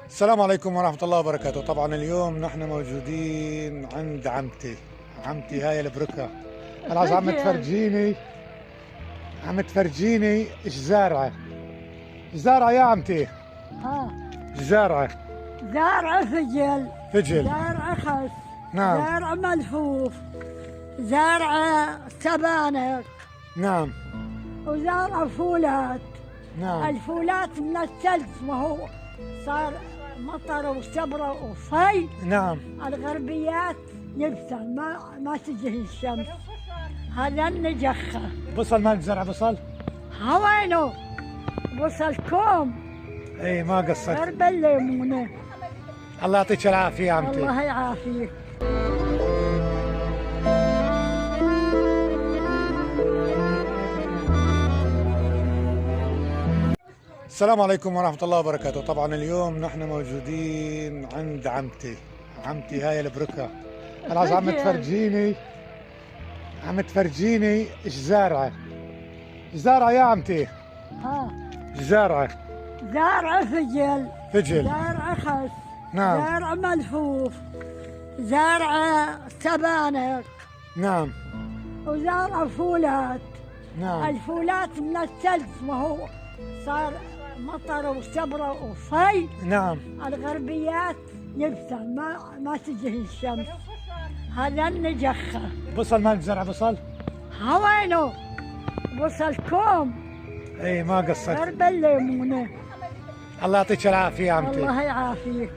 السلام عليكم ورحمة الله وبركاته. طبعا اليوم نحن موجودين عند عمتي هاي البركة. خلاص عم تفرجيني ايش زارعة. زارعة يا عمتي. ها، زارعة. زارع فجل. زارع خس، نعم. زارع ملفوف، زارع سبانخ، نعم. وزارع فولات. نعم. الفولات من الثلج، ما هو صار مطر وسبرة وفي. نعم. الغربيات يبسا ما تجي الشمس. هذا النجخة. بصل ما زرع بصل؟ هوينه وصل كوم. اي ما قصرت. غرب الليمونة. الله يعطيك العافية يا عمتي. الله يعافيك. السلام عليكم ورحمة الله وبركاته. طبعا اليوم نحن موجودين عند عمتي هاي البركة. خلاص عم تفرجيني ايش زارعة. زارعة يا عمتي. ها، زارعة. زارع فجل. زارع خس. نعم. زارع ملفوف، زارع سبانخ، نعم. وزارع فولات. نعم. الفولات من الثلج، ما هو صار مطر وسبرة وفي. نعم. الغربيات يبسا ما تجي الشمس. هذا النجخة. بصل ما زرع بصل؟ هوينه وصل كوم. اي ما قصرت. غرب الليمونة. الله يعطيك العافية يا عمتي. الله يعافيك.